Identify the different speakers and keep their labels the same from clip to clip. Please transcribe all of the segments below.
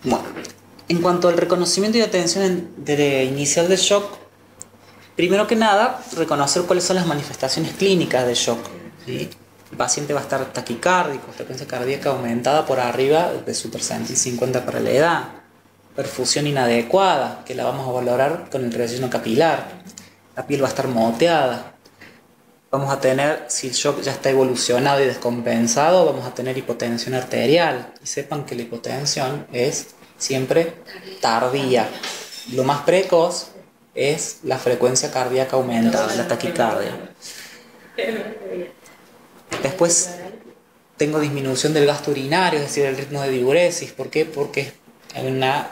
Speaker 1: Bueno, en cuanto al reconocimiento y atención inicial del shock, primero que nada, reconocer cuáles son las manifestaciones clínicas del shock, ¿sí? El paciente va a estar taquicárdico, frecuencia cardíaca aumentada por arriba de su percentil 50 para la edad, perfusión inadecuada, que la vamos a valorar con el relleno capilar, la piel va a estar moteada, vamos a tener, si el shock ya está evolucionado y descompensado, vamos a tener hipotensión arterial, y sepan que la hipotensión es siempre tardía. Lo más precoz es la frecuencia cardíaca aumentada, la taquicardia. Después tengo disminución del gasto urinario, es decir, el ritmo de diuresis. ¿Por qué? Porque hay una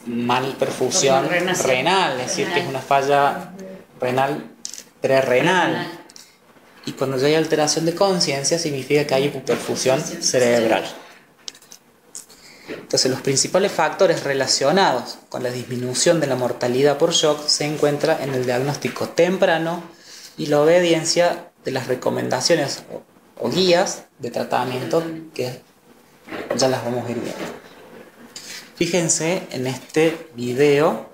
Speaker 1: malperfusión renal, es decir, que es una falla renal prerrenal. Y cuando ya hay alteración de conciencia, significa que hay hipoperfusión cerebral. Entonces, los principales factores relacionados con la disminución de la mortalidad por shock se encuentran en el diagnóstico temprano y la obediencia de las recomendaciones o guías de tratamiento que ya las vamos a ir viendo. Fíjense en este video,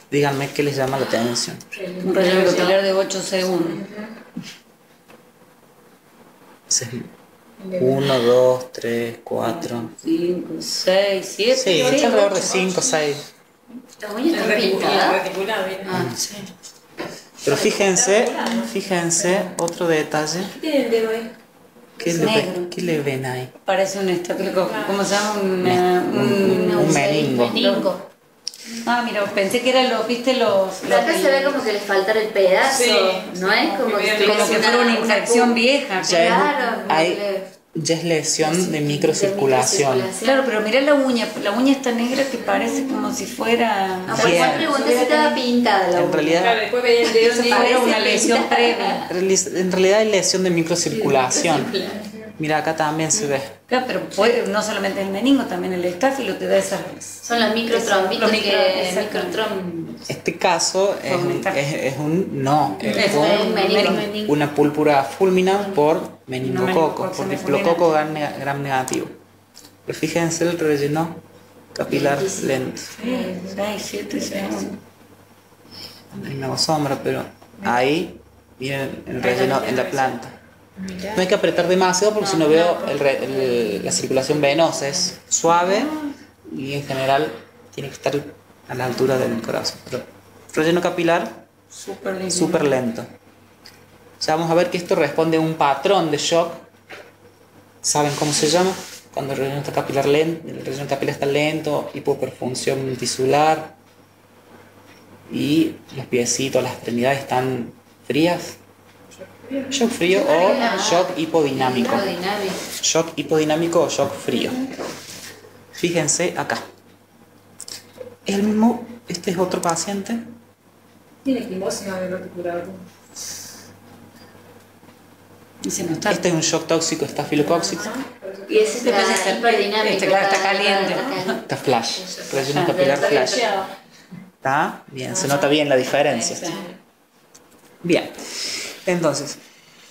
Speaker 1: díganme qué les llama la atención.
Speaker 2: Un relleno capilar de 8 segundos.
Speaker 1: 1, 2, 3, 4,
Speaker 2: 5, 6, 7.
Speaker 1: Sí, es alrededor de 5, 6.
Speaker 3: La uña está pintada.
Speaker 2: Sí.
Speaker 1: Pero fíjense, otro detalle.
Speaker 3: ¿Qué tiene el dedo ahí?
Speaker 1: ¿Qué le ven ahí?
Speaker 2: Parece un estático, ¿cómo se llama?
Speaker 1: Un meningo.
Speaker 3: Meningo.
Speaker 2: Ah, mira, pensé que eran los, ¿viste?
Speaker 3: Acá se ve como que le faltara el pedazo,
Speaker 4: Sí.
Speaker 3: ¿no es? Como que
Speaker 2: fuera una infección vieja.
Speaker 3: Claro,
Speaker 1: Ya es lesión de microcirculación.
Speaker 2: Claro, pero mirá la uña es tan negra que parece como si fuera...
Speaker 3: Por
Speaker 1: Bien.
Speaker 3: eso pregunté si estaba pintada la
Speaker 1: En
Speaker 3: uña.
Speaker 1: realidad,
Speaker 4: Claro, después veía el dedo
Speaker 2: Si fuera una lesión previa.
Speaker 1: en realidad hay lesión de microcirculación. Mira, acá también se ve.
Speaker 2: Claro, pero no solamente el meningo, también el estáfilo te da esas...
Speaker 3: Son las microtrombitos
Speaker 2: Los
Speaker 1: Este caso es un
Speaker 3: meningo.
Speaker 1: una púrpura fulminans por meningococo,
Speaker 2: Meningococo
Speaker 1: por diflococo gram negativo. Pero fíjense el relleno capilar lento.
Speaker 2: 6, 7 segundos.
Speaker 1: Ahí me hago sombra, pero ahí miren el relleno en la planta. No hay que apretar demasiado porque si no veo la circulación venosa es suave y en general tiene que estar a la altura del corazón. Pero relleno capilar súper lento. Ya vamos a ver que esto responde a un patrón de shock. ¿Saben cómo se llama? Cuando el relleno capilar está lento, hipoperfunción tisular y los piecitos, las extremidades están frías. Shock frío o shock hipodinámico. Shock hipodinámico o shock frío. Fíjense acá. El mismo, este es otro paciente.
Speaker 4: Tiene equimosis articular.
Speaker 1: Este es un shock tóxico estafilocóxico.
Speaker 3: Y ese está hipodinámico.
Speaker 2: Claro, está caliente.
Speaker 1: Está flash. Relleno capilar flash. ¿Está? Bien, se nota bien la diferencia. Bien. Entonces,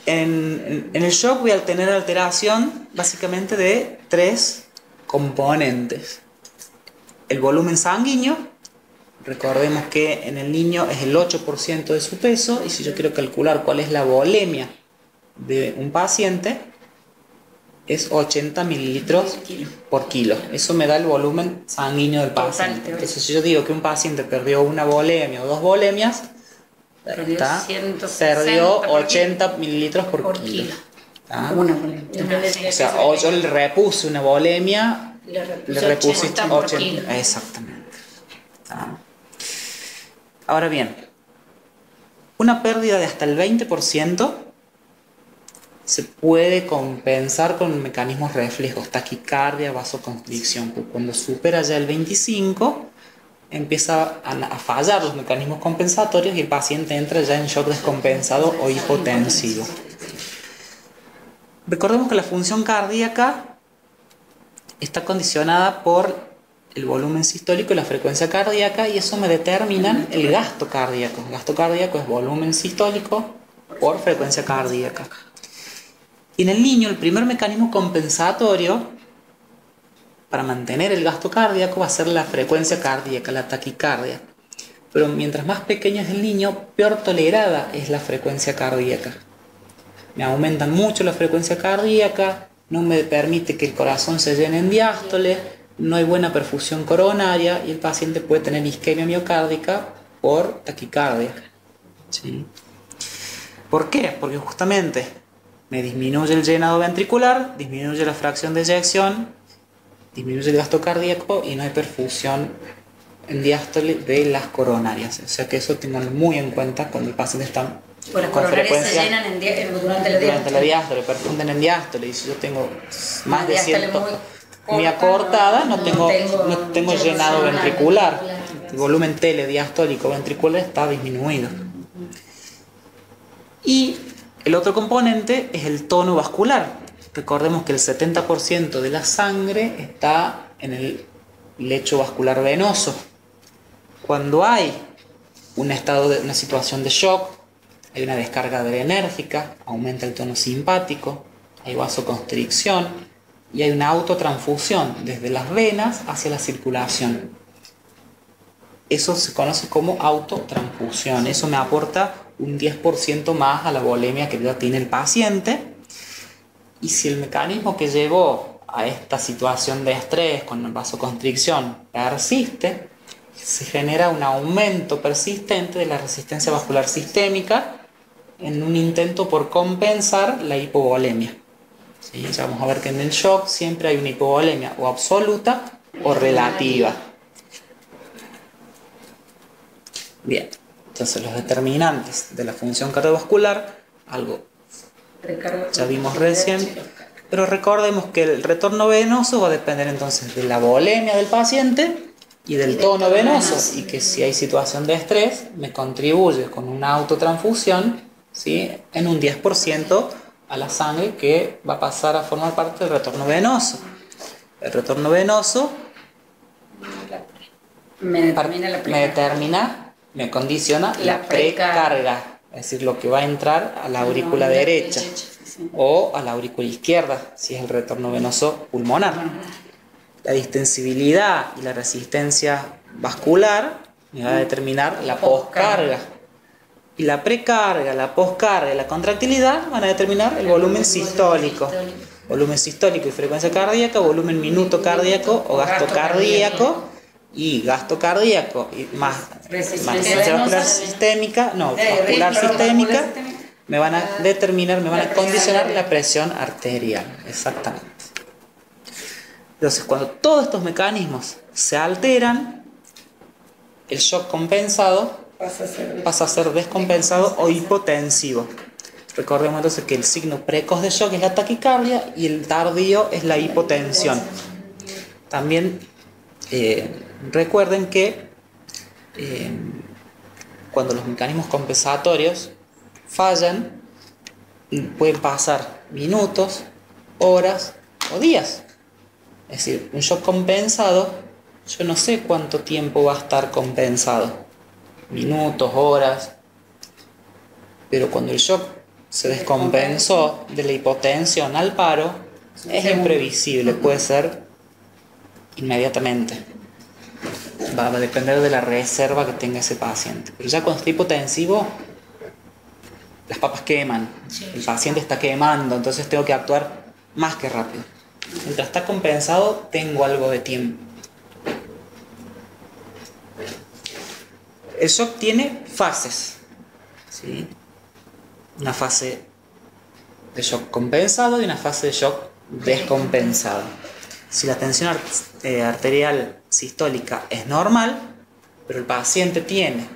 Speaker 1: en el shock voy a tener alteración básicamente de 3 componentes. El volumen sanguíneo, recordemos que en el niño es el 8% de su peso, y si yo quiero calcular cuál es la volemia de un paciente, es 80 mililitros por kilo. Eso me da el volumen sanguíneo del paciente. Entonces, si yo digo que un paciente perdió una volemia o 2 volemias, perdió 80 mililitros por kilo.
Speaker 2: Una volemia.
Speaker 1: O sea, o yo le repuse una volemia, le repuse
Speaker 2: 80 por
Speaker 1: 80.
Speaker 2: kilo.
Speaker 1: Exactamente. Ahora bien, una pérdida de hasta el 20% se puede compensar con mecanismos reflejos, taquicardia, vasoconstricción. Cuando supera ya el 25%, empieza a fallar los mecanismos compensatorios y el paciente entra ya en shock descompensado o hipotensivo. Recordemos que la función cardíaca está condicionada por el volumen sistólico y la frecuencia cardíaca, y eso me determina el gasto cardíaco. El gasto cardíaco es volumen sistólico por frecuencia cardíaca. Y en el niño el primer mecanismo compensatorio para mantener el gasto cardíaco va a ser la frecuencia cardíaca, la taquicardia. Pero mientras más pequeño es el niño, peor tolerada es la frecuencia cardíaca. Me aumentan mucho la frecuencia cardíaca, no me permite que el corazón se llene en diástole, no hay buena perfusión coronaria y el paciente puede tener isquemia miocárdica por taquicardia. ¿Sí? ¿Por qué? Porque justamente me disminuye el llenado ventricular, disminuye la fracción de eyección, disminuye el gasto cardíaco y no hay perfusión en diástole de las coronarias. O sea que eso tenganlo muy en cuenta cuando el paciente está
Speaker 2: Pues las
Speaker 1: con
Speaker 2: coronarias se
Speaker 1: frecuencia
Speaker 2: llenan durante la
Speaker 1: durante la
Speaker 2: diástole.
Speaker 1: diástole, perfunden en diástole. Y si yo tengo más de
Speaker 2: diástole
Speaker 1: 100
Speaker 2: muy
Speaker 1: muy
Speaker 2: corta,
Speaker 1: acortada,
Speaker 2: no
Speaker 1: tengo llenado
Speaker 3: llenado
Speaker 1: ventricular.
Speaker 3: ventricular.
Speaker 1: El volumen telediastólico ventricular está disminuido. Y el otro componente es el tono vascular. Recordemos que el 70% de la sangre está en el lecho vascular venoso. Cuando hay una situación de shock, hay una descarga adrenérgica, aumenta el tono simpático, hay vasoconstricción y hay una autotransfusión desde las venas hacia la circulación. Eso se conoce como autotransfusión. Eso me aporta un 10% más a la volemia que ya tiene el paciente. Y si el mecanismo que llevó a esta situación de estrés con vasoconstricción persiste, se genera un aumento persistente de la resistencia vascular sistémica en un intento por compensar la hipovolemia. ¿Sí? Ya vamos a ver que en el shock siempre hay una hipovolemia o absoluta o relativa. Bien, entonces los determinantes de la función cardiovascular, algo ya vimos recién, pero recordemos que el retorno venoso va a depender entonces de la volemia del paciente y del tono venoso, y que si hay situación de estrés me contribuye con una autotransfusión, ¿sí?, en un 10% a la sangre que va a pasar a formar parte del retorno venoso. El retorno venoso me condiciona la precarga, es decir, lo que va a entrar a la aurícula derecha o a la aurícula izquierda, si es el retorno venoso pulmonar. La distensibilidad y la resistencia vascular me va a determinar la poscarga. Y la precarga, la poscarga y la contractilidad van a determinar el volumen sistólico. Volumen sistólico y frecuencia cardíaca, volumen minuto cardíaco o gasto cardíaco. Y gasto cardíaco y más resistencia vascular sistémica, vascular sistémica, me van a determinar, me van a condicionar la presión arterial. Exactamente. Entonces, cuando todos estos mecanismos se alteran, el shock compensado pasa a ser descompensado o hipotensivo. Recordemos entonces que el signo precoz de shock es la taquicardia y el tardío es la hipotensión. También recuerden que cuando los mecanismos compensatorios fallan, pueden pasar minutos, horas o días. Es decir, un shock compensado, yo no sé cuánto tiempo va a estar compensado, minutos, horas, pero cuando el shock se descompensó de la hipotensión al paro, es imprevisible, puede ser inmediatamente. Va a depender de la reserva que tenga ese paciente. Pero ya cuando está hipotensivo, las papas queman, el paciente está quemando, entonces tengo que actuar más que rápido. Mientras está compensado, tengo algo de tiempo. El shock tiene fases, ¿sí? Una fase de shock compensado y una fase de shock descompensado. Si la tensión arterial sistólica es normal, pero el paciente tiene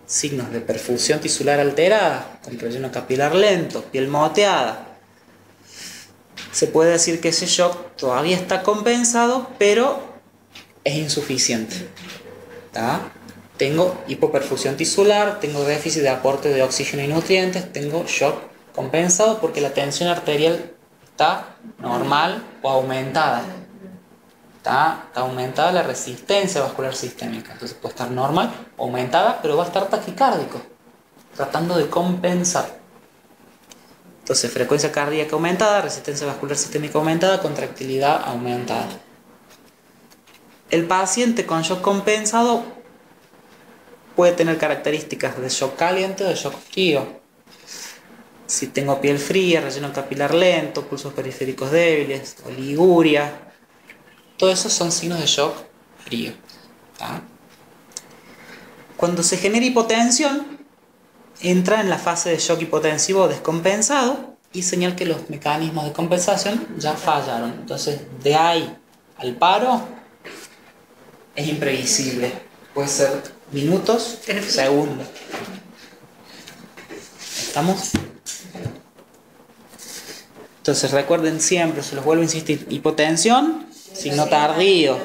Speaker 1: signos de perfusión tisular alterada, con relleno capilar lento, piel moteada, se puede decir que ese shock todavía está compensado, pero es insuficiente. ¿Tá? Tengo hipoperfusión tisular, tengo déficit de aporte de oxígeno y nutrientes, tengo shock compensado porque la tensión arterial está normal o aumentada. Está aumentada la resistencia vascular sistémica. Entonces puede estar normal, aumentada, pero va a estar taquicárdico, tratando de compensar. Entonces, frecuencia cardíaca aumentada, resistencia vascular sistémica aumentada, contractilidad aumentada. El paciente con shock compensado puede tener características de shock caliente o de shock frío. Si tengo piel fría, relleno capilar lento, pulsos periféricos débiles, oliguria, todo eso son signos de shock frío. ¿Tá? Cuando se genera hipotensión, entra en la fase de shock hipotensivo descompensado y señal que los mecanismos de compensación ya fallaron. Entonces, de ahí al paro es imprevisible. Puede ser minutos, segundos. ¿Estamos? Entonces recuerden siempre, se los vuelvo a insistir, hipotensión, signo tardío,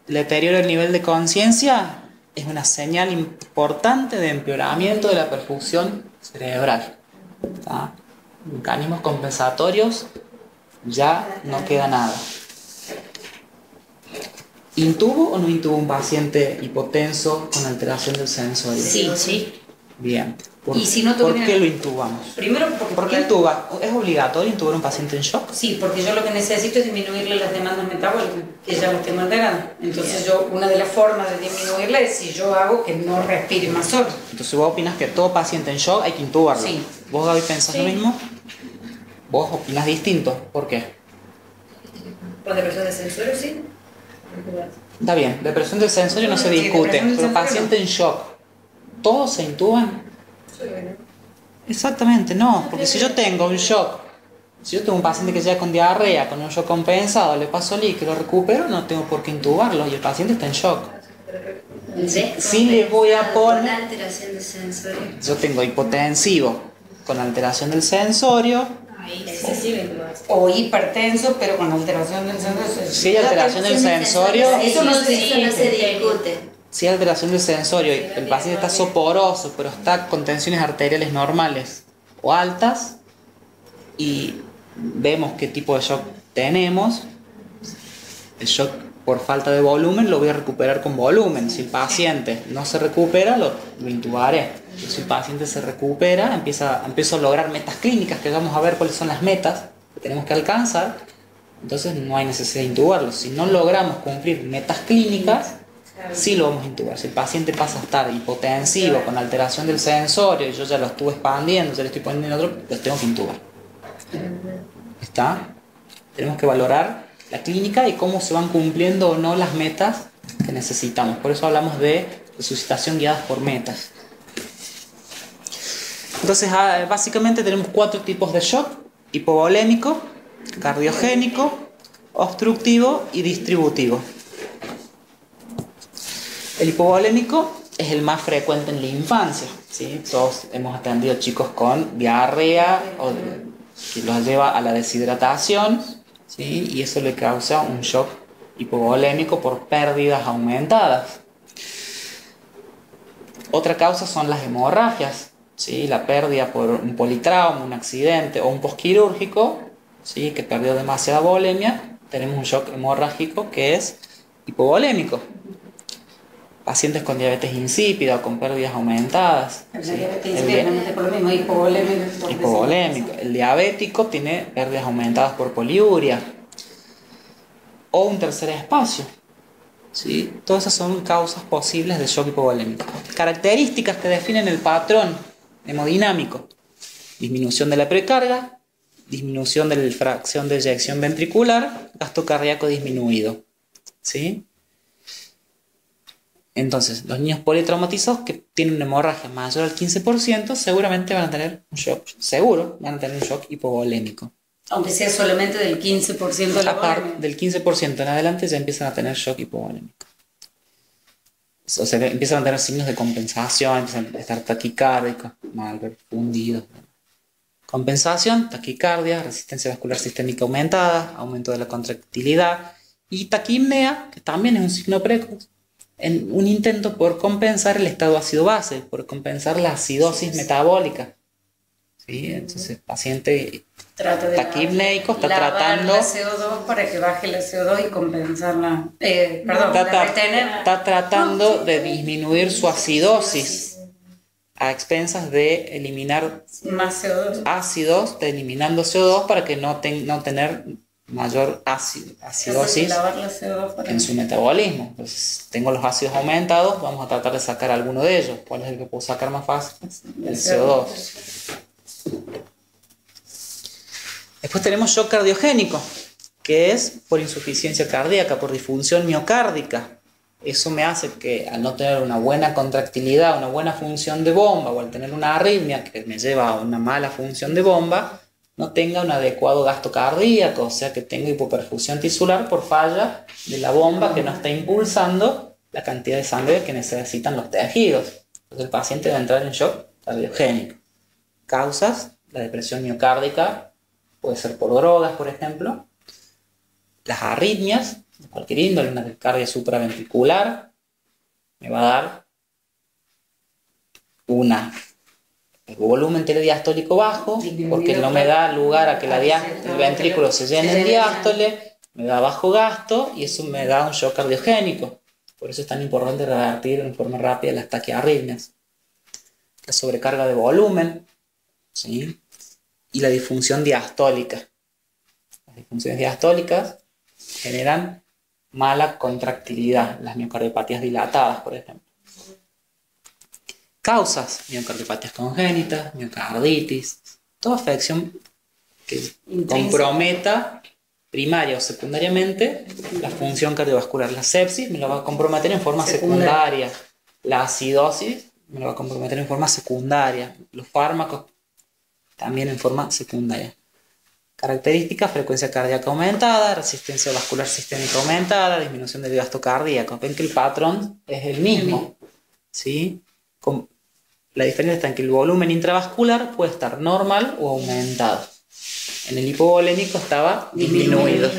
Speaker 1: deterioro del nivel de conciencia es una señal importante de empeoramiento de la perfusión cerebral. ¿Tá? Mecanismos compensatorios, ya no queda nada. ¿Intubo o no intubo un paciente hipotenso con alteración del sensorio?
Speaker 2: Sí, sí.
Speaker 1: Bien.
Speaker 2: Y si no
Speaker 1: ¿Por
Speaker 2: tuviera-
Speaker 1: qué lo intubamos?
Speaker 2: Primero porque...
Speaker 1: ¿Por qué intuba? ¿Es obligatorio intubar a un paciente en shock?
Speaker 2: Sí, porque yo lo que necesito es disminuirle las demandas metabólicas, que ya lo estoy manejando. Entonces yo, una de las formas de disminuirle es si yo hago que no respire más horas.
Speaker 1: Entonces vos opinas que todo paciente en shock hay que intubarlo.
Speaker 2: Sí.
Speaker 1: ¿Vos, Gaby, pensás lo
Speaker 2: Sí.
Speaker 1: mismo? ¿Vos opinás distinto? ¿Por qué?
Speaker 4: ¿Con depresión de sensorio, sí?
Speaker 1: Está bien, depresión del sensorio no se
Speaker 2: Sí,
Speaker 1: discute,
Speaker 2: depresión del
Speaker 1: pero
Speaker 2: sensorio
Speaker 1: paciente en shock, ¿todos se intuban? Exactamente, no, porque si yo tengo un shock, si yo tengo un paciente que llega con diarrea, con un shock compensado, le paso líquido, lo recupero, no tengo por qué intubarlo y el paciente está en shock. Sí le voy a
Speaker 3: Con
Speaker 1: poner,
Speaker 3: alteración de sensorio.
Speaker 1: yo tengo hipotensivo con alteración del sensorio.
Speaker 2: O hipertenso, pero con alteración del sensorio.
Speaker 1: Si hay alteración del sensorio,
Speaker 3: Eso no se discute.
Speaker 1: si hay alteración del sensorio y el paciente está soporoso, pero está con tensiones arteriales normales o altas, y vemos qué tipo de shock tenemos, el shock por falta de volumen lo voy a recuperar con volumen. Si el paciente no se recupera, lo intubaré. Si el paciente se recupera, empiezo a lograr metas clínicas, que vamos a ver cuáles son las metas que tenemos que alcanzar. Entonces no hay necesidad de intubarlo. Si no logramos cumplir metas clínicas, sí lo vamos a intubar. Si el paciente pasa a estar hipotensivo con alteración del sensorio y yo ya lo estuve expandiendo, ya le estoy poniendo otro, los tengo que intubar. ¿Está? Tenemos que valorar la clínica y cómo se van cumpliendo o no las metas que necesitamos. Por eso hablamos de resucitación guiadas por metas. Entonces, básicamente tenemos 4 tipos de shock: hipovolémico, cardiogénico, obstructivo y distributivo. El hipovolémico es el más frecuente en la infancia, ¿sí? Todos hemos atendido chicos con diarrea que los lleva a la deshidratación, ¿sí? Y eso le causa un shock hipovolémico por pérdidas aumentadas. Otra causa son las hemorragias, ¿sí? La pérdida por un politrauma, un accidente o un posquirúrgico, ¿sí? Que perdió demasiada volemia, tenemos un shock hemorrágico que es hipovolémico. Pacientes con diabetes insípida o con pérdidas aumentadas.
Speaker 2: La
Speaker 1: ¿sí?
Speaker 2: diabetes insípida, por lo mismo, hipovolémico.
Speaker 1: Hipovolémico. El diabético tiene pérdidas aumentadas por poliuria. O un tercer espacio. ¿Sí? Todas esas son causas posibles de shock hipovolémico. Características que definen el patrón hemodinámico: disminución de la precarga, disminución de la fracción de eyección ventricular, gasto cardíaco disminuido. ¿Sí? Entonces, los niños politraumatizados que tienen una hemorragia mayor al 15% seguramente van a tener un shock, van a tener un shock hipovolémico.
Speaker 2: Aunque sea solamente del 15% de la
Speaker 1: Aparte
Speaker 2: volemia.
Speaker 1: del 15% en adelante ya empiezan a tener shock hipovolémico. O sea, empiezan a tener signos de compensación, empiezan a estar taquicárdicos, mal fundidos. Compensación, taquicardia, resistencia vascular sistémica aumentada, aumento de la contractilidad y taquipnea, que también es un signo precoz, en un intento por compensar el estado ácido-base, por compensar la acidosis metabólica. ¿Sí? Entonces, paciente taquipneico está tratando...
Speaker 2: la CO2 para que baje la CO2 y compensarla.
Speaker 1: Está tratando de disminuir su acidosis a expensas de eliminar
Speaker 2: más CO2.
Speaker 1: ácidos, eliminando CO2 para que no tener mayor acidosis
Speaker 2: Lavar la CO2 para-
Speaker 1: en su metabolismo. Entonces, tengo los ácidos aumentados, vamos a tratar de sacar alguno de ellos. ¿Cuál es el que puedo sacar más fácil? El CO2. Después tenemos shock cardiogénico, que es por insuficiencia cardíaca, por disfunción miocárdica. Eso me hace que al no tener una buena contractilidad, una buena función de bomba, o al tener una arritmia que me lleva a una mala función de bomba, no tenga un adecuado gasto cardíaco, o sea que tenga hipoperfusión tisular por falla de la bomba que no está impulsando la cantidad de sangre que necesitan los tejidos. Entonces el paciente va a entrar en shock cardiogénico. Causas: la depresión miocárdica, puede ser por drogas, por ejemplo. Las arritmias, de cualquier índole, una taquicardia supraventricular, me va a dar el volumen telediastólico bajo, porque no me da lugar a que el ventrículo se llene en diástole, me da bajo gasto y eso me da un shock cardiogénico. Por eso es tan importante revertir en forma rápida las taquiarritmias. La sobrecarga de volumen, ¿sí? Y la disfunción diastólica. Las disfunciones diastólicas generan mala contractilidad, las miocardiopatías dilatadas, por ejemplo. Causas: miocardiopatías congénitas, miocarditis, toda afección que comprometa primaria o secundariamente la función cardiovascular. La sepsis me lo va a comprometer en forma secundaria. La acidosis me lo va a comprometer en forma secundaria. Los fármacos también en forma secundaria. Características: frecuencia cardíaca aumentada, resistencia vascular sistémica aumentada, disminución del gasto cardíaco. Ven que el patrón es el mismo, ¿sí? La diferencia está en que el volumen intravascular puede estar normal o aumentado. En el hipovolémico estaba disminuido.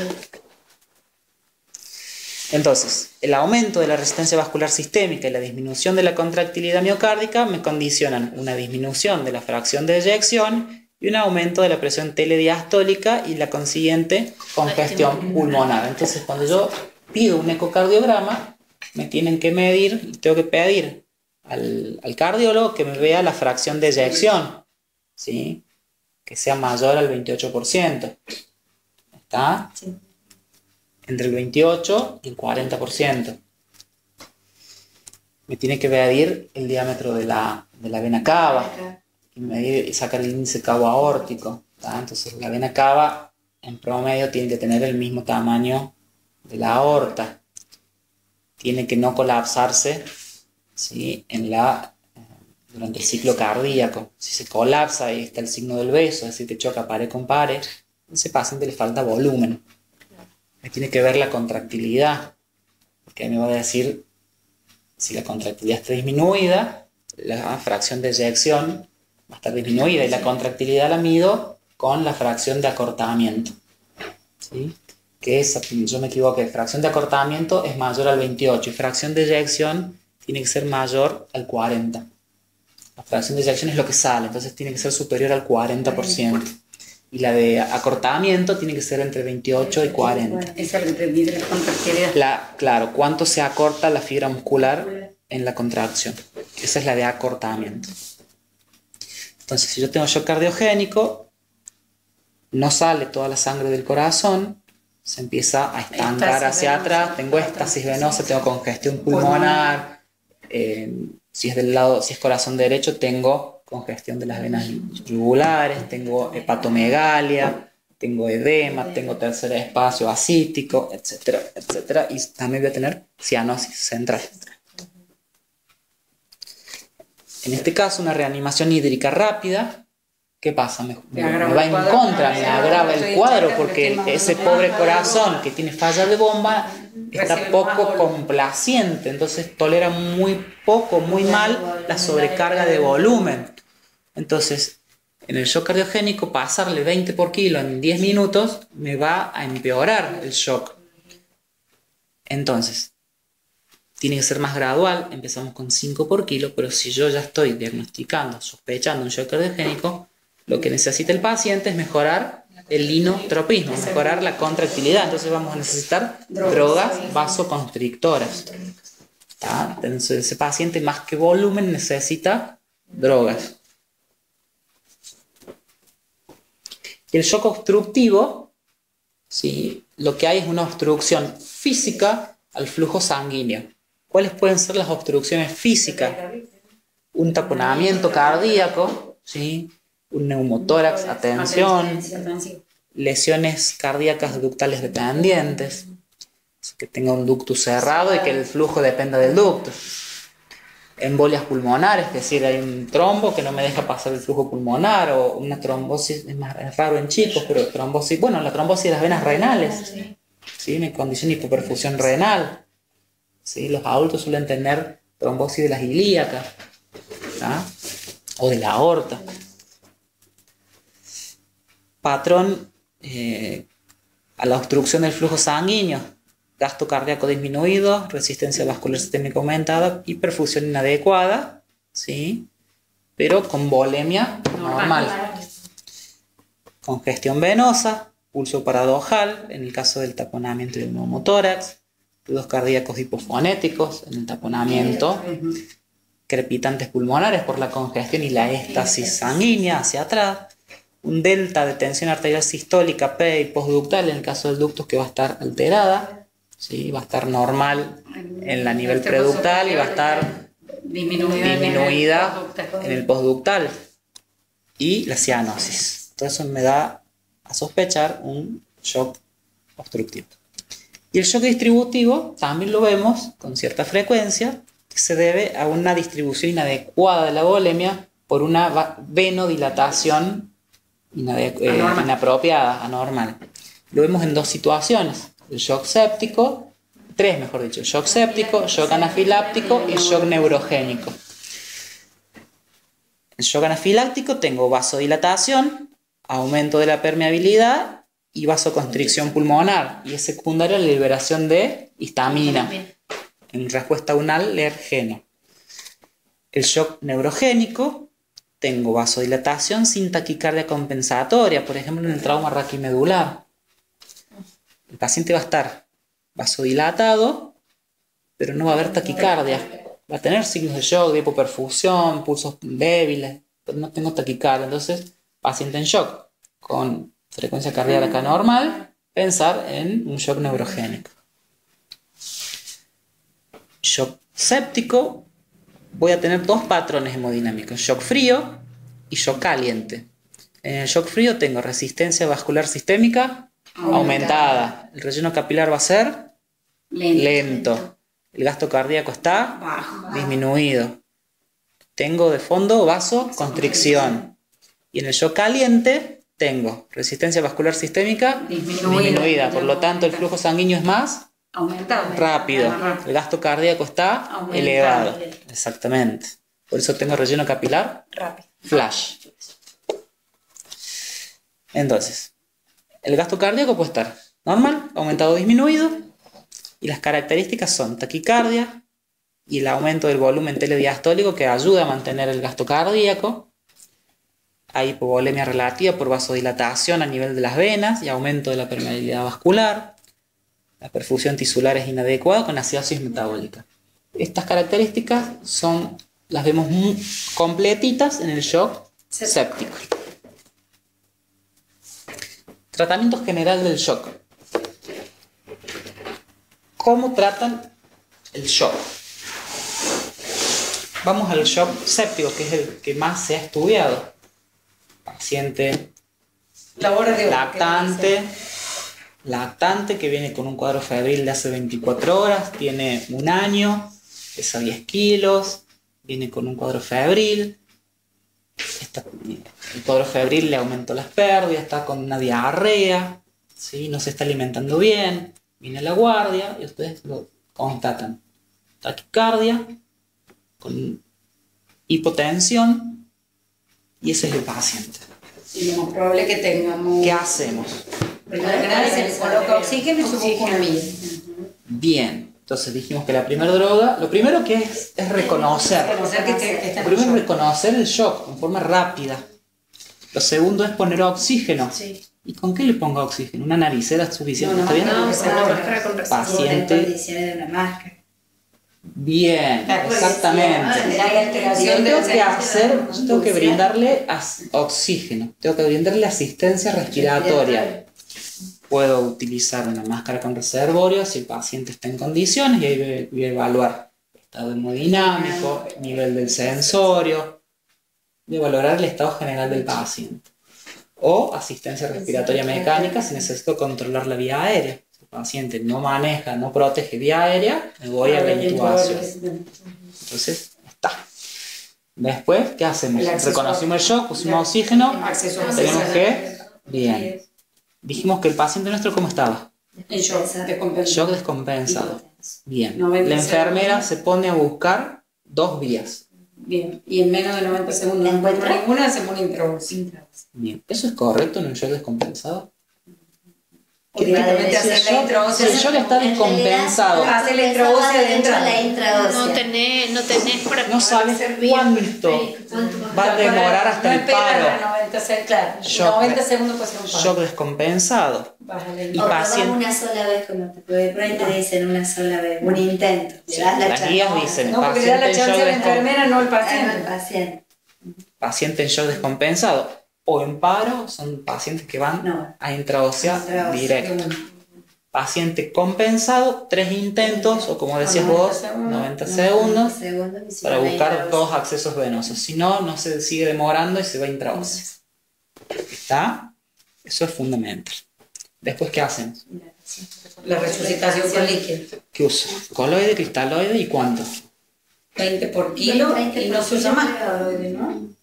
Speaker 1: Entonces, el aumento de la resistencia vascular sistémica y la disminución de la contractilidad miocárdica me condicionan una disminución de la fracción de eyección y un aumento de la presión telediastólica y la consiguiente congestión pulmonar. Entonces, cuando yo pido un ecocardiograma, me tienen que medir, tengo que pedir al cardiólogo que me vea la fracción de eyección, ¿sí? Que sea mayor al 28%. ¿Está?
Speaker 3: Sí.
Speaker 1: Entre el 28 y el 40%. Me tiene que medir el diámetro de la vena cava y sacar el índice cavo aórtico, ¿tá? Entonces la vena cava en promedio tiene que tener el mismo tamaño de la aorta. Tiene que no colapsarse, ¿sí? Durante el ciclo cardíaco. Si se colapsa, ahí está el signo del beso, es decir, que choca pared con pared, a ese paciente le falta volumen. Me tiene que ver la contractilidad, porque me va a decir si la contractilidad está disminuida, la fracción de eyección va a estar disminuida y la contractilidad la mido con la fracción de acortamiento, ¿sí? Que es, yo me equivoqué, fracción de acortamiento es mayor al 28 y fracción de eyección tiene que ser mayor al 40. La fracción de eyección es lo que sale, entonces tiene que ser superior al 40%. Y la de acortamiento tiene que ser entre 28 y 40.
Speaker 2: Esa es la que mide la contractilidad.
Speaker 1: Claro, cuánto se acorta la fibra muscular en la contracción. Esa es la de acortamiento. Entonces, si yo tengo shock cardiogénico, no sale toda la sangre del corazón, se empieza a estancar hacia atrás, tengo éstasis venosa, tengo congestión pulmonar, si es corazón derecho, tengo congestión de las venas yugulares, tengo hepatomegalia, tengo edema, tengo tercer espacio ascítico, etcétera, etcétera, y también voy a tener cianosis central. En este caso, una reanimación hídrica rápida, ¿qué pasa? Me va en contra, me agrava el cuadro, porque ese pobre corazón que tiene falla de bomba está poco complaciente, entonces tolera muy poco, muy mal la sobrecarga de volumen. Entonces, en el shock cardiogénico, pasarle 20 por kilo en 10 minutos me va a empeorar el shock. Entonces, tiene que ser más gradual, empezamos con 5 por kilo, pero si yo ya estoy diagnosticando, sospechando un shock cardiogénico, lo que necesita el paciente es mejorar el linotropismo, mejorar la contractilidad. Entonces vamos a necesitar drogas vasoconstrictoras. ¿Tá? Entonces ese paciente más que volumen necesita drogas. Y el shock obstructivo ¿sí? Lo que hay es una obstrucción física al flujo sanguíneo. ¿Cuáles pueden ser las obstrucciones físicas? Un taponamiento cardíaco, ¿sí? Un neumotórax a tensión, lesiones cardíacas ductales dependientes, que tenga un ductus cerrado y que el flujo dependa del ducto. Embolias pulmonares, es decir, hay un trombo que no me deja pasar el flujo pulmonar, o una trombosis, es raro en chicos, pero trombosis, bueno, la trombosis de las venas renales, ¿sí? Una condición de hipoperfusión renal, ¿sí? Los adultos suelen tener trombosis de las ilíacas, ¿tá? O de la aorta. Patrón a la obstrucción del flujo sanguíneo: gasto cardíaco disminuido, resistencia vascular sistémica aumentada y perfusión inadecuada, ¿sí? Pero con volemia normal. Congestión venosa, pulso paradojal en el caso del taponamiento del neumotórax, ruidos cardíacos hipofonéticos en el taponamiento, crepitantes pulmonares por la congestión y la éstasis sanguínea hacia atrás, un delta de tensión arterial sistólica pre y postductal en el caso del ductus que va a estar alterada, ¿sí? Va a estar normal en la nivel preductal y va a estar disminuida en el postductal, y la cianosis. Todo eso me da a sospechar un shock obstructivo. Y el shock distributivo también lo vemos con cierta frecuencia, que se debe a una distribución inadecuada de la volemia por una venodilatación inapropiada, anormal. Lo vemos en dos situaciones: el shock séptico, tres mejor dicho: el shock séptico, shock anafiláctico y shock neurogénico. En shock anafiláctico tengo vasodilatación, aumento de la permeabilidad y vasoconstricción pulmonar, y es secundaria la liberación de histamina en respuesta a un alergeno. El shock neurogénico, tengo vasodilatación sin taquicardia compensatoria, por ejemplo en el trauma raquimedular. El paciente va a estar vasodilatado, pero no va a haber taquicardia. Va a tener signos de shock, de hipoperfusión, pulsos débiles, pero no tengo taquicardia. Entonces, paciente en shock con frecuencia cardíaca normal, pensar en un shock neurogénico. Shock séptico, voy a tener dos patrones hemodinámicos: shock frío y shock caliente. En el shock frío tengo resistencia vascular sistémica aumentada. El relleno capilar va a ser lento. El gasto cardíaco está disminuido. Tengo de fondo vasoconstricción. Y en el shock caliente tengo resistencia vascular sistémica disminuida. Por lo tanto, el flujo sanguíneo es más rápido. El gasto cardíaco está elevado. Exactamente. Por eso tengo relleno capilar flash. Entonces, el gasto cardíaco puede estar normal, aumentado o disminuido, y las características son taquicardia y el aumento del volumen telediastólico que ayuda a mantener el gasto cardíaco. Hay hipovolemia relativa por vasodilatación a nivel de las venas y aumento de la permeabilidad vascular. La perfusión tisular es inadecuada con acidosis metabólica. Estas características las vemos muy completitas en el shock séptico. Tratamiento general del shock. ¿Cómo tratan el shock? Vamos al shock séptico, que es el que más se ha estudiado. Paciente lactante que viene con un cuadro febril de hace 24 horas, tiene un año, pesa 10 kilos, viene con un cuadro febril. El cuadro febril le aumentó las pérdidas, está con una diarrea, ¿sí? No se está alimentando bien, viene a la guardia y ustedes lo constatan: taquicardia, con hipotensión, y ese es el paciente.
Speaker 2: Y lo más probable que tengamos...
Speaker 1: ¿Qué hacemos?
Speaker 2: Primero que nada se le coloca oxígeno y se busca una vía.
Speaker 1: Bien, entonces dijimos que la primera droga, lo primero que es reconocer. Lo primero es reconocer el shock en forma rápida. Lo segundo es poner oxígeno.
Speaker 4: Sí.
Speaker 1: ¿Y con qué le pongo oxígeno? ¿Una naricera es suficiente? ¿Está bien?
Speaker 4: No, con una máscara con
Speaker 1: Paciente.
Speaker 3: Condiciones de una máscara.
Speaker 1: Bien, exactamente.
Speaker 2: La alteración de
Speaker 1: Tengo que hacer, tengo que brindarle oxígeno, tengo que brindarle asistencia respiratoria. puedo utilizar una máscara con reservorio si el paciente está en condiciones y ahí voy a evaluar estado hemodinámico, nivel del sensorio, voy a valorar el estado general del paciente. O asistencia respiratoria mecánica si necesito controlar la vía aérea. Si el paciente no maneja, no protege vía aérea, me voy a la intubación. Entonces, está. Después, ¿qué hacemos? Reconocimos el shock, pusimos oxígeno, tenemos que... Bien. Dijimos que el paciente nuestro, ¿cómo estaba?
Speaker 2: En shock descompensado.
Speaker 1: Shock descompensado. Bien.
Speaker 2: 90
Speaker 1: La enfermera
Speaker 2: segundos.
Speaker 1: se pone a buscar 2 vías.
Speaker 2: Bien. Y en menos de 90 segundos no encuentro ninguna, hacemos una introducción.
Speaker 1: Bien. ¿Eso es correcto en un shock descompensado?
Speaker 2: Directamente hacer la introducción.
Speaker 1: Si el shock está descompensado,
Speaker 2: Hace la introducción de entrada.
Speaker 3: La intraósea.
Speaker 4: No tenés para
Speaker 1: no sabes cuánto va a demorar hasta el paro.
Speaker 2: 90 segundos, claro.
Speaker 1: Shock.
Speaker 2: 90 segundos puede ser un paro.
Speaker 1: Shock descompensado.
Speaker 2: Bájale.
Speaker 1: Y
Speaker 3: O probás
Speaker 1: paciente.
Speaker 3: una sola vez, como te puede, por ahí te dicen una sola vez, un intento. Le
Speaker 1: Sí,
Speaker 3: das la
Speaker 1: las
Speaker 3: chance.
Speaker 1: guías dicen
Speaker 2: No, porque le da la
Speaker 1: paciente en
Speaker 2: chance
Speaker 1: shock
Speaker 2: a la enfermera, no al
Speaker 3: Al
Speaker 2: paciente.
Speaker 3: paciente.
Speaker 1: paciente en shock descompensado o en paro son pacientes que van
Speaker 3: No.
Speaker 1: a intraósea
Speaker 3: Intraósea.
Speaker 1: directo. Paciente compensado, 3 intentos o como decías
Speaker 2: 90
Speaker 1: vos,
Speaker 2: segundos.
Speaker 1: 90 segundos
Speaker 3: Segundos y si
Speaker 1: para
Speaker 3: no, la
Speaker 1: buscar
Speaker 3: intraósea.
Speaker 1: 2 accesos venosos. Si no, no se sigue demorando y se va a intraósea. ¿Está? Eso es fundamental. Después, ¿qué hacen?
Speaker 2: La resucitación con líquido.
Speaker 1: ¿Qué uso? ¿Coloide, cristaloide y cuánto?
Speaker 2: 20 por kilo
Speaker 3: 20
Speaker 2: y no se usa más coloide, ¿no?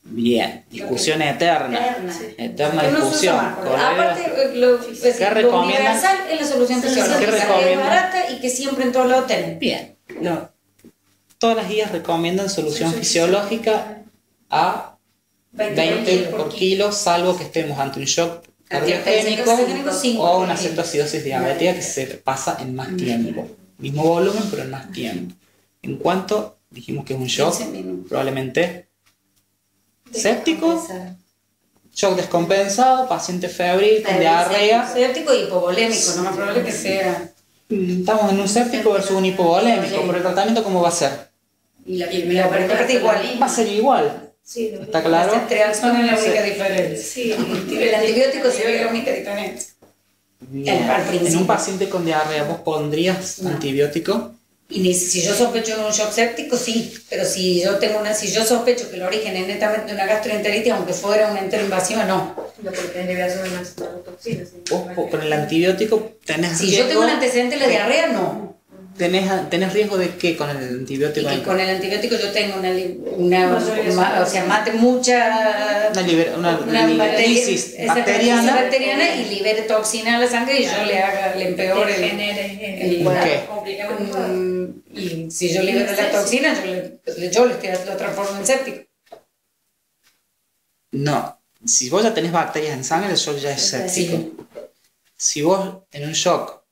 Speaker 1: Bien, discusión eterna.
Speaker 3: Eterna.
Speaker 1: Eterna
Speaker 2: Que no se usa
Speaker 1: discusión.
Speaker 2: más.
Speaker 1: Coloide-
Speaker 2: Aparte, lo
Speaker 1: recomiendan?
Speaker 2: universal es la solución fisiológica.
Speaker 1: ¿Qué
Speaker 2: Que es
Speaker 1: recomiendan?
Speaker 2: barata y que siempre en todos lados tenemos.
Speaker 1: Bien. No. Todas las guías recomiendan solución fisiológica a 20 por kilo, salvo que estemos ante un shock cardiogénico
Speaker 2: Cardiogénico,
Speaker 1: o una cetoacidosis diabética que se pasa en más tiempo. Mismo volumen, pero en más tiempo. En cuanto dijimos que es un shock,
Speaker 2: 15 minutos.
Speaker 1: probablemente séptico, shock descompensado, paciente febril con diarrea.
Speaker 2: Séptico y hipovolémico, no más probable que sea.
Speaker 1: Estamos en un séptico versus un hipovolémico, pero el tratamiento ¿cómo va a ser?
Speaker 3: Y la
Speaker 2: Y la primera parte igual.
Speaker 1: Va a ser igual.
Speaker 4: Sí,
Speaker 1: ¿Está claro?
Speaker 2: Entre Alzheimer es la única diferencia.
Speaker 4: sí.
Speaker 2: El antibiótico sí es la única diferencia.
Speaker 1: Bien.
Speaker 2: Al principio.
Speaker 1: En un paciente con diarrea, ¿vos pondrías antibiótico?
Speaker 2: Y si yo sospecho de un shock séptico, sí, pero si yo sospecho que el origen es netamente de una gastroenteritis, aunque fuera una enteroinvasiva, no.
Speaker 4: No, porque tenés liberación de más toxinas.
Speaker 1: Vos con el antibiótico tenés
Speaker 2: Si
Speaker 1: riesgo.
Speaker 2: yo tengo un antecedente de la diarrea, no.
Speaker 1: ¿Tenés riesgo de qué con el antibiótico?
Speaker 2: Y que con el antibiótico yo tengo o sea, mate mucha
Speaker 1: Una lisis bacteriana.
Speaker 2: bacteriana y libere toxina a la sangre y yo le empeore el
Speaker 1: ¿Qué?
Speaker 2: y si yo libero la toxina, lo transformo en séptico.
Speaker 1: No. Si vos ya tenés bacterias en sangre, el shock ya es séptico.
Speaker 2: Sí.
Speaker 1: Si vos en un shock,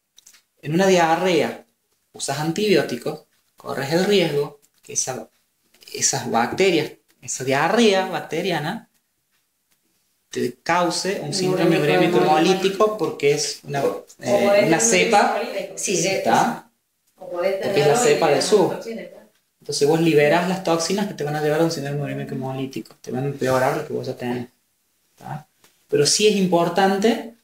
Speaker 1: en una diarrea, usas antibióticos, corres el riesgo que esas bacterias, esa diarrea bacteriana, te cause un síndrome urémico hemolítico porque es una cepa,
Speaker 2: Sí,
Speaker 1: ¿está? Porque es la cepa del sur. Entonces vos liberás las toxinas que te van a llevar a un síndrome urémico hemolítico, te van a empeorar lo que vos ya tenés. ¿Está? Pero sí es importante,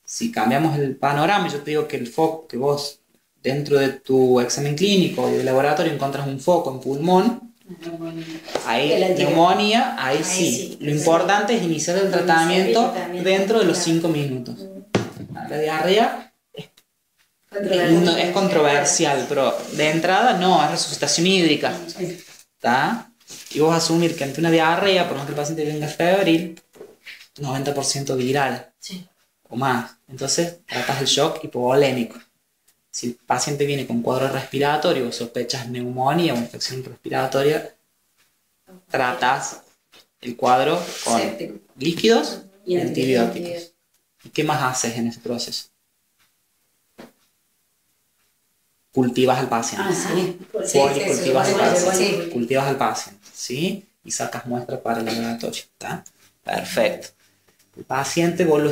Speaker 1: si cambiamos el panorama, yo te digo que el foco que vos dentro de tu examen clínico y de laboratorio encontrás un foco en pulmón, ahí neumonía, ahí sí. Lo importante es iniciar el tratamiento dentro de los 5 minutos. La diarrea es controversial, pero de entrada no, es resucitación hídrica. ¿Está? Y vos asumir que ante una diarrea, por más que el paciente venga febril, 90% viral o más. Entonces tratas el shock hipovolémico. Si el paciente viene con cuadro respiratorio o sospechas neumonía o infección respiratoria, tratas el cuadro con
Speaker 2: Séptico.
Speaker 1: líquidos y
Speaker 2: Y
Speaker 1: antibióticos. ¿Y qué más haces en ese proceso? Cultivas al paciente. Policultivas al paciente. Cultivas al paciente, ¿sí? Y sacas muestra para el laboratorio, ¿está? Perfecto. El paciente, vos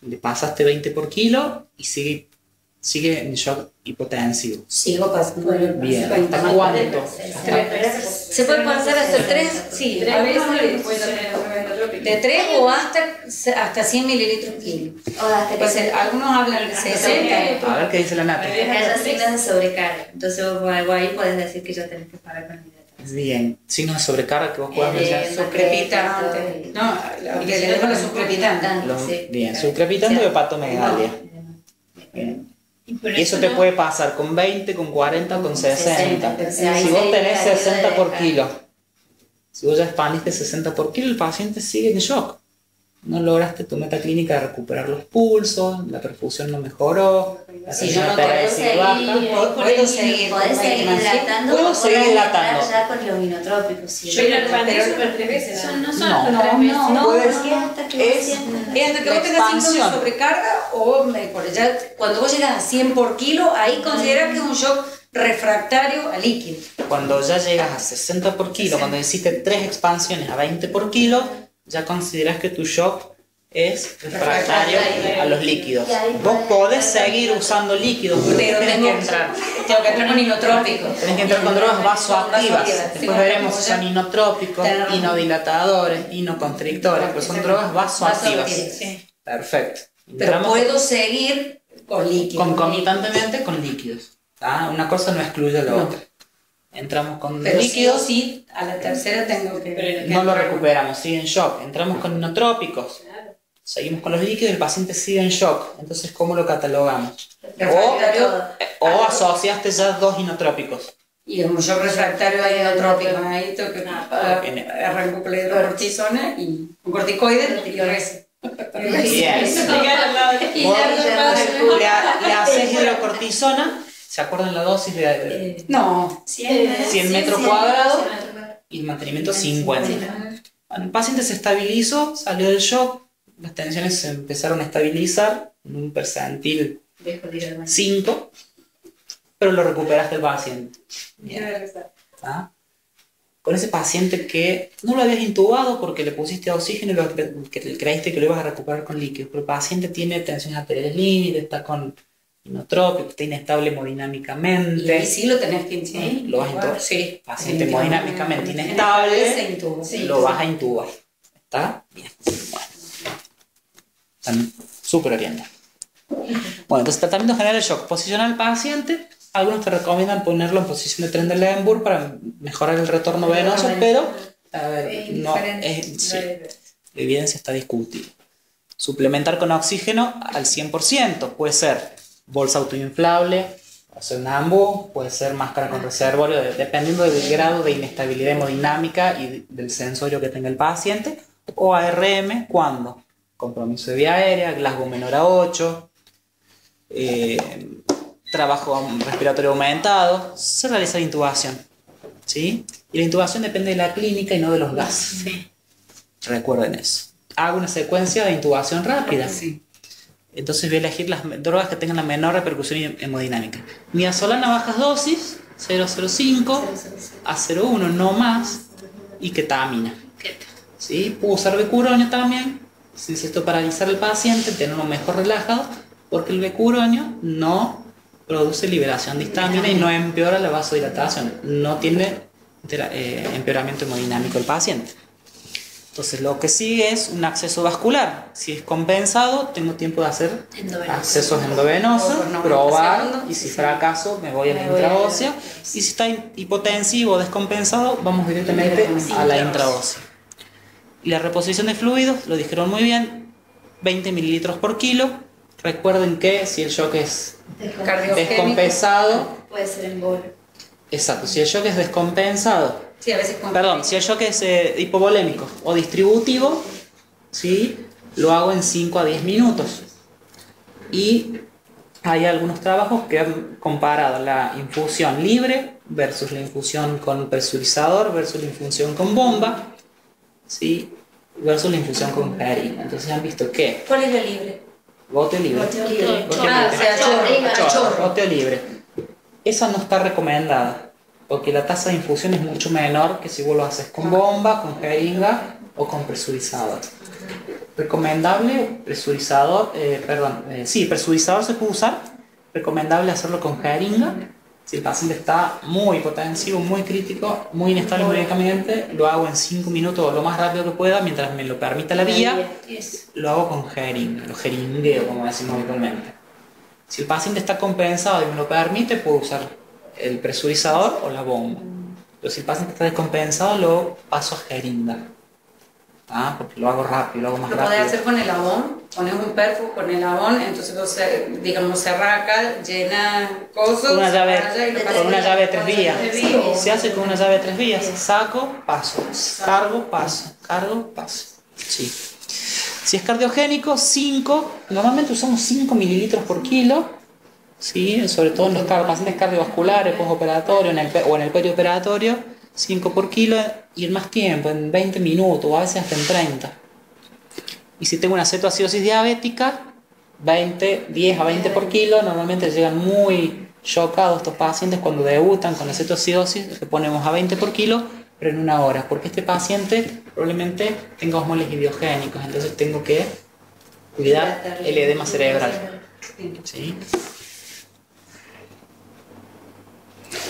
Speaker 1: le pasaste 20 por kilo y sigue en shock hipotensivo.
Speaker 2: Sigo pasando.
Speaker 1: Bien, ¿hasta cuánto?
Speaker 2: ¿Se puede pasar hasta 3? Sí, a veces de 3 o hasta hasta 100 mililitros kilo.
Speaker 3: O hasta que
Speaker 2: Pues, algunos hablan de 60.
Speaker 1: A ver qué dice la Nati.
Speaker 3: que haya signos de sobrecarga. Entonces vos ahí podés decir que ya tenés que parar con la hidratación.
Speaker 1: Bien, signos de sobrecarga que vos puedas mencionar.
Speaker 2: Sucrepitante. No, lo que le digo es sucrepitante.
Speaker 1: Bien, sucrepitante y hepatomegalia. Bien. Y eso te puede pasar con 20, con 40 o con 60. Si vos tenés 60 por kilo, si vos ya expandiste 60 por kilo, el paciente sigue en shock. No lograste tu meta clínica de recuperar los pulsos, la perfusión no mejoró, la
Speaker 2: Si
Speaker 1: presión
Speaker 2: yo no
Speaker 1: arterial
Speaker 2: puedo
Speaker 1: sigue baja.
Speaker 2: Puedo seguir.
Speaker 3: Podés seguir hidratando.
Speaker 1: Puedo
Speaker 3: o
Speaker 1: seguir
Speaker 3: podés
Speaker 1: hidratando.
Speaker 3: entrar ya con los inotrópicos. ¿Sí?
Speaker 4: Yo la expandí super 3 veces.
Speaker 2: No,
Speaker 4: son
Speaker 1: No,
Speaker 4: las 3 veces.
Speaker 2: no,
Speaker 1: Puedes-
Speaker 3: porque hasta que
Speaker 1: es-
Speaker 3: sientas.
Speaker 2: Es hasta que
Speaker 1: La
Speaker 2: vos tengas síntomas
Speaker 1: expansión.
Speaker 2: de sobrecarga o ya, cuando vos llegas a 100 por kilo, ahí considerás que es un shock refractario a líquido.
Speaker 1: Cuando ya llegas a 60 por kilo, cuando hiciste 3 expansiones a 20 por kilo, ya consideras que tu shock es refractario a los líquidos. Vos podés seguir usando líquidos, pero tenés que entrar.
Speaker 2: Tengo que entrar con inotrópicos.
Speaker 1: Tenés que entrar con drogas vasoactivas.
Speaker 2: Vasoactivas.
Speaker 1: Después veremos si son inotrópicos,
Speaker 2: Tenés razón.
Speaker 1: inodilatadores, inoconstrictores, pero son drogas vasoactivas.
Speaker 2: Vasoactivas.
Speaker 1: Perfecto.
Speaker 2: Pero
Speaker 1: Entramos
Speaker 2: puedo seguir con líquidos.
Speaker 1: concomitantemente con líquidos. ¿Tá? Una cosa no excluye a la otra. Entramos con
Speaker 2: Pero
Speaker 1: líquidos,
Speaker 2: sí, a la tercera tengo que...
Speaker 1: no lo recuperamos, sigue en shock. Entramos con inotrópicos, seguimos con los líquidos, el paciente sigue en shock. Entonces, ¿cómo lo catalogamos? O asociaste ya 2 inotrópicos.
Speaker 2: Y como shock refractario hay inotrópico, ahí tengo que arranco con la hidrocortisona y un corticoide y rezo.
Speaker 1: Bien.
Speaker 2: Y
Speaker 1: Vos
Speaker 2: ya-
Speaker 1: le haces hidrocortisona, ¿se acuerdan la dosis de
Speaker 2: No,
Speaker 1: 100 metros cuadrados y el mantenimiento 50? Bueno, el paciente se estabilizó, salió del shock, las tensiones se empezaron a estabilizar en un percentil 5, pero lo recuperaste el paciente. ¿Ah? Con ese paciente que no lo habías intubado porque le pusiste oxígeno y que creíste que lo ibas a recuperar con líquidos, pero el paciente tiene tensiones arteriales límite, está con inotrópico, está inestable
Speaker 2: y
Speaker 1: hemodinámicamente.
Speaker 2: ahí sí lo tenés que intubar.
Speaker 1: ¿Sí? Lo vas a intubar.
Speaker 2: Sí.
Speaker 1: Paciente hemodinámicamente
Speaker 2: Se
Speaker 1: inestable,
Speaker 2: intuba.
Speaker 1: lo vas a intubar. ¿Está? Bien. Bueno. Están súper orientados. Bueno, entonces tratamiento general de shock. Posicionar al paciente. Algunos te recomiendan ponerlo en posición de Trendelenburg para mejorar el retorno venoso, pero a ver, no, sí, la evidencia está discutida. Suplementar con oxígeno al 100%. Puede ser bolsa autoinflable, puede ser un AMBU, puede ser máscara con reservorio, dependiendo del grado de inestabilidad hemodinámica y del sensorio que tenga el paciente. O ARM, ¿cuándo? Compromiso de vía aérea, Glasgow menor a 8, trabajo respiratorio aumentado, se realiza la intubación, ¿sí? Y la intubación depende de la clínica y no de los gases.
Speaker 2: Sí.
Speaker 1: Recuerden eso. Hago una secuencia de intubación rápida.
Speaker 2: Sí.
Speaker 1: Entonces voy a elegir las drogas que tengan la menor repercusión hemodinámica. Midazolam a bajas dosis, 0,05, a 0,1 no más, y ketamina. ¿Sí? Puedo usar becuronio también, si necesito paralizar al paciente, tenerlo mejor relajado, porque el becuronio no produce liberación de histamina y no empeora la vasodilatación, no tiene empeoramiento hemodinámico el paciente. Entonces lo que sigue es un acceso vascular. Si es compensado, tengo tiempo de hacer accesos endovenosos, probar, y si fracaso me voy a la intraósea. Y si está hipotensivo o descompensado, vamos directamente a la intraósea. Y la reposición de fluidos, lo dijeron muy bien, 20 mililitros por kilo. Recuerden que si el shock es descompensado,
Speaker 3: Puede ser en bolo.
Speaker 1: exacto, si el shock es descompensado,
Speaker 2: Sí, a veces
Speaker 1: perdón, si el shock es hipovolémico o distributivo, ¿sí? Lo hago en 5 a 10 minutos. Y hay algunos trabajos que han comparado la infusión libre versus la infusión con presurizador versus la infusión con bomba, ¿sí? Versus la infusión con jeringa. Entonces han visto que
Speaker 2: ¿Cuál es la libre?
Speaker 1: goteo libre,
Speaker 3: Goteo libre.
Speaker 1: goteo
Speaker 2: Ah,
Speaker 1: libre,
Speaker 2: o sea, chorro, chorro.
Speaker 1: goteo libre. Esa no está recomendada, porque la tasa de infusión es mucho menor que si vos lo haces con bomba, con jeringa o con presurizador. Recomendable, presurizador, sí, presurizador se puede usar, recomendable hacerlo con jeringa Si el paciente está muy hipotensivo, muy crítico, muy inestable médicamente, lo hago en 5 minutos o lo más rápido que pueda, mientras me lo permita la vía, lo hago con jeringa, lo jeringueo, como decimos habitualmente. Si el paciente está compensado y me lo permite, puedo usar el presurizador o la bomba. Pero si el paciente está descompensado, lo paso a jeringa. Porque lo hago rápido, lo hago más rápido.
Speaker 2: Lo podés hacer con el abón, pones un perfo con el abón, entonces vos, digamos, cerrás acá, llenas cosas.
Speaker 1: Con una llave de 3 vías. Se hace con una llave de 3 vías. Saco, paso. Cargo, paso. Cargo, paso. Sí. Si es cardiogénico, 5. Normalmente usamos 5 mililitros por kilo. ¿Sí? Sobre todo en los pacientes cardiovasculares, postoperatorios o en el perioperatorio. 5 por kilo y en más tiempo, en 20 minutos o a veces hasta en 30. Y si tengo una cetoacidosis diabética, 10 a 20 por kilo. Normalmente llegan muy chocados estos pacientes cuando debutan con la cetoacidosis, le ponemos a 20 por kilo, pero en 1 hora, porque este paciente probablemente tenga osmoles idiogénicos, entonces tengo que cuidar el edema cerebral. ¿Sí?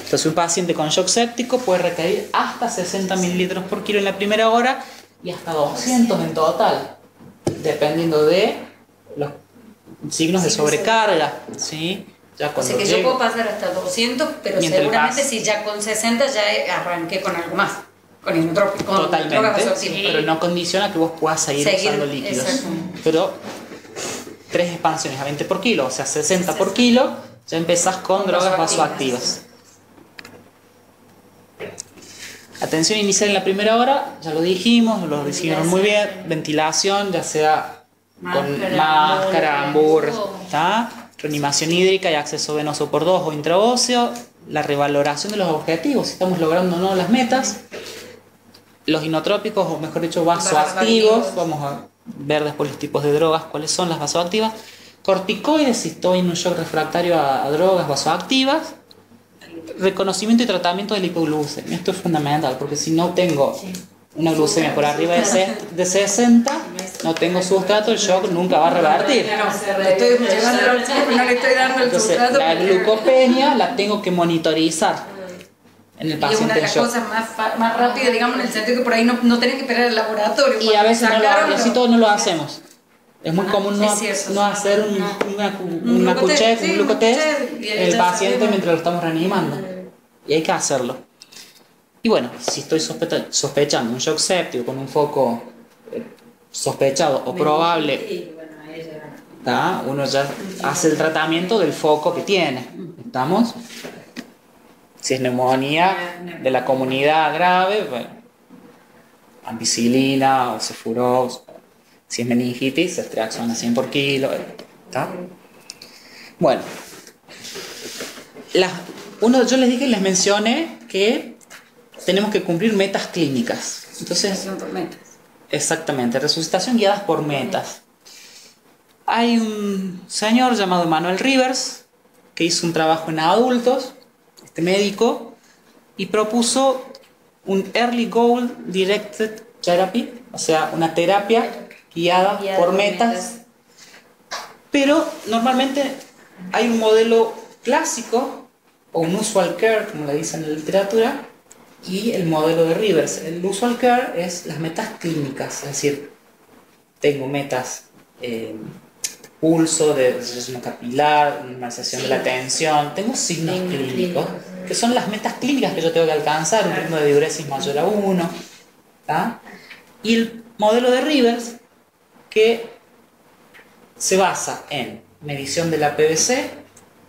Speaker 1: Entonces un paciente con shock séptico puede requerir hasta 60 mililitros por kilo en la primera hora y hasta 200 en total, dependiendo de los signos de sobrecarga. ¿Sí? Ya
Speaker 2: O sea que yo puedo pasar hasta 200, pero seguramente si ya con 60 ya arranqué con algo más, con inotrópico.
Speaker 1: Totalmente, pero no condiciona que vos puedas seguir usando líquidos. Pero 3 expansiones a 20 por kilo, o sea 60 por kilo, ya empezás con drogas vasoactivas. Atención inicial en la primera hora, ya lo dijimos, lo decidieron muy bien. Ventilación, ya sea con máscara, amburres, reanimación hídrica y acceso venoso por 2 o intraóseo. La revaloración de los objetivos, si estamos logrando o no las metas. Los inotrópicos, o mejor dicho, vasoactivos. Vamos a ver después los tipos de drogas, cuáles son las vasoactivas. Corticoides, si estoy en un shock refractario a drogas vasoactivas. Reconocimiento y tratamiento de la hipoglucemia. Esto es fundamental, porque si no tengo una glucemia por arriba de 60, no tengo sustrato, el shock nunca va a revertir.
Speaker 2: No le estoy dando el
Speaker 1: Entonces,
Speaker 2: sustrato.
Speaker 1: la glucopenia la tengo que monitorizar en el
Speaker 2: Y es una
Speaker 1: paciente
Speaker 2: de
Speaker 1: en
Speaker 2: las
Speaker 1: shock.
Speaker 2: cosas más rápidas, digamos, en el sentido que por ahí no tenés que esperar el laboratorio.
Speaker 1: Y a veces todos no lo hacemos. Es muy común no hacer un glucotest en el paciente mientras lo estamos reanimando. Y hay que hacerlo. Y bueno, si estoy sospechando un shock séptico con un foco sospechado o probable, uno ya hace el tratamiento del foco que tiene. ¿Estamos? Si es neumonía de la comunidad grave, bueno, ampicilina o cefurox. Si es meningitis, ceftriaxona 100 por kilo. ¿Está? Bueno, yo les mencioné que tenemos que cumplir metas clínicas. Entonces, exactamente, resucitación guiadas por metas. Hay un señor llamado Emanuel Rivers que hizo un trabajo en adultos, este médico, y propuso un Early Goal Directed Therapy, o sea, una terapia guiada por metas. Pero normalmente hay un modelo clásico o un usual care, como le dicen en la literatura, y el modelo de Rivers. El usual care es las metas clínicas, es decir, tengo metas pulso, de descenso capilar, normalización de la tensión, tengo signos clínicos, que son las metas clínicas que yo tengo que alcanzar, un ritmo de diuresis mayor a 1. Y el modelo de Rivers, que se basa en medición de la PVC,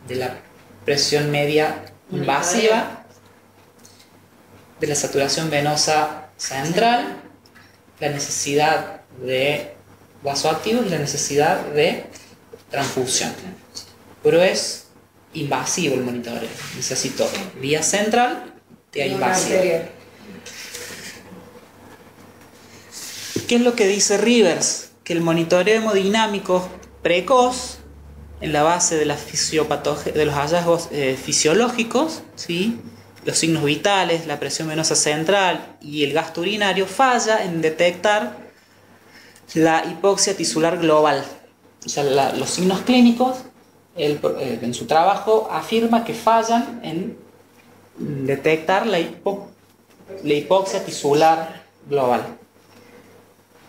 Speaker 1: de la presión media invasiva, de la saturación venosa central, la necesidad de vasoactivos y la necesidad de transfusión. Pero es invasivo el monitoreo. Necesito vía central, vía invasiva. ¿Qué es lo que dice Rivers? Que el monitoreo hemodinámico precoz, en la base de, de los hallazgos fisiológicos, ¿sí? Los signos vitales, la presión venosa central y el gasto urinario, falla en detectar la hipoxia tisular global. O sea, los signos clínicos él, en su trabajo afirma que fallan en detectar la hipoxia tisular global.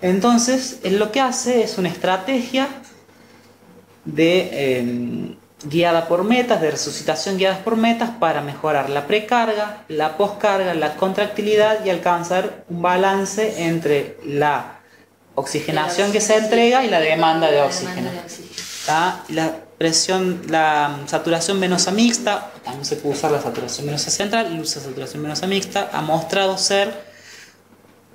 Speaker 1: Entonces, él lo que hace es una estrategia de guiada por metas, de resucitación guiadas por metas para mejorar la precarga, la poscarga, la contractilidad y alcanzar un balance entre la oxigenación que se entrega y la demanda de oxígeno. La saturación venosa mixta, también se puede usar la saturación venosa central, y usa saturación venosa mixta, ha mostrado ser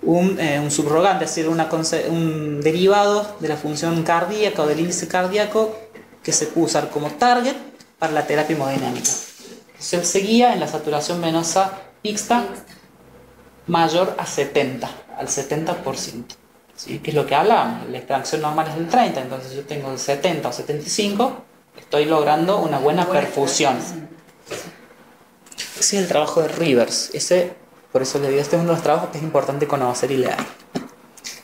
Speaker 1: un subrogante, es decir, un derivado de la función cardíaca o del índice cardíaco que se puede usar como target para la terapia hemodinámica. Entonces él seguía en la saturación venosa mixta mayor a 70, al 70%. ¿Sí? Que es lo que hablábamos, la extracción normal es del 30, entonces yo tengo el 70 o 75, estoy logrando una buena perfusión. Ese es el trabajo de Rivers. Por eso le digo, este es uno de los trabajos que es importante conocer y leer.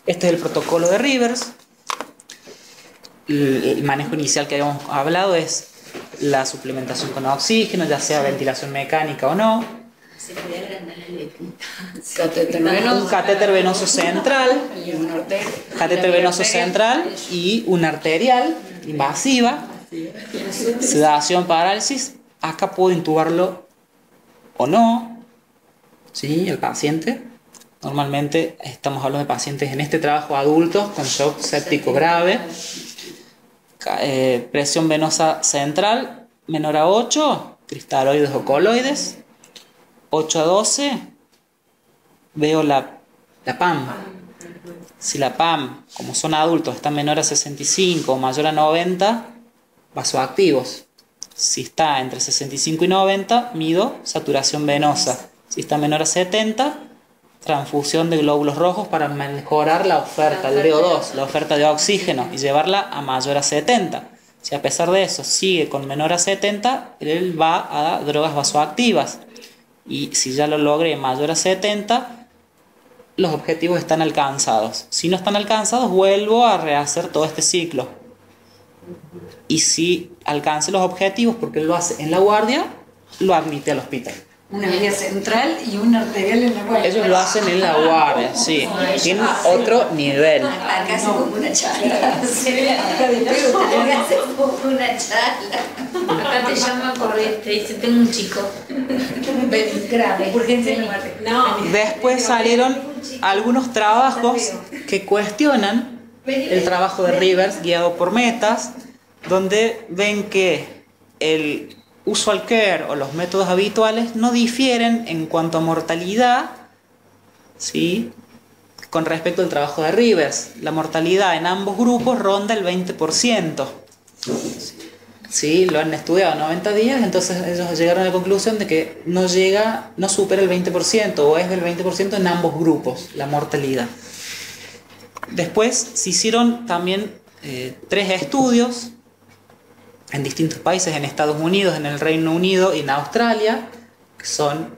Speaker 1: Este es el protocolo de Rivers. El manejo inicial que habíamos hablado es la suplementación con oxígeno, ya sea ventilación mecánica o no. Un catéter venoso central, y una arterial invasiva, sedación, parálisis. Acá puedo intubarlo o no, ¿sí? El paciente. Normalmente estamos hablando de pacientes en este trabajo adultos con shock séptico grave. Presión venosa central menor a 8, cristaloides o coloides. 8 a 12, veo la PAM. Si la PAM, como son adultos, está menor a 65 o mayor a 90, vasoactivos. Si está entre 65 y 90, mido saturación venosa. Si está menor a 70, transfusión de glóbulos rojos para mejorar la oferta del VO2, la oferta de oxígeno, y llevarla a mayor a 70. Si a pesar de eso sigue con menor a 70, él va a drogas vasoactivas. Y si ya lo logré mayor a 70, los objetivos están alcanzados. Si no están alcanzados, vuelvo a rehacer todo este ciclo. Y si alcance los objetivos, porque él lo hace en la guardia, lo admite al hospital.
Speaker 2: Una vía central y una arterial en la guardia.
Speaker 1: Ellos lo hacen en la guardia, sí. Tienen otro nivel.
Speaker 3: Acá hace como una charla. Acá hace como una charla. Acá te llaman corriente, te dice, tengo un chico grave. Urgencia en la muerte. No.
Speaker 1: Después salieron algunos trabajos que cuestionan el trabajo de Rivers guiado por metas, donde ven que el usual care o los métodos habituales no difieren en cuanto a mortalidad, ¿sí? Con respecto al trabajo de Rivers. La mortalidad en ambos grupos ronda el 20%. ¿Sí? Lo han estudiado 90 días, entonces ellos llegaron a la conclusión de que no supera el 20% o es del 20% en ambos grupos, la mortalidad. Después se hicieron también 3 estudios en distintos países, en Estados Unidos, en el Reino Unido y en Australia, que son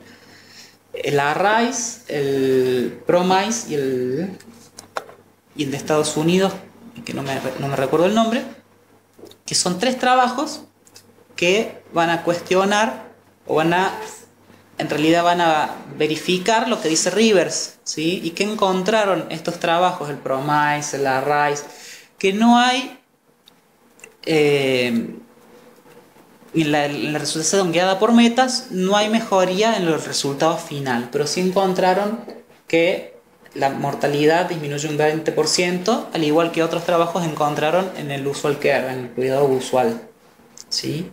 Speaker 1: el ARISE, el PROMISE y el de Estados Unidos, que no me recuerdo el nombre, que son 3 trabajos que van a cuestionar o en realidad van a verificar lo que dice Rivers, ¿sí? Y que encontraron estos trabajos, el PROMISE, el ARISE, que no hay en la resolución guiada por metas no hay mejoría en los resultados final, pero sí encontraron que la mortalidad disminuye un 20%, al igual que otros trabajos encontraron en el usual care, en el cuidado usual. ¿Sí?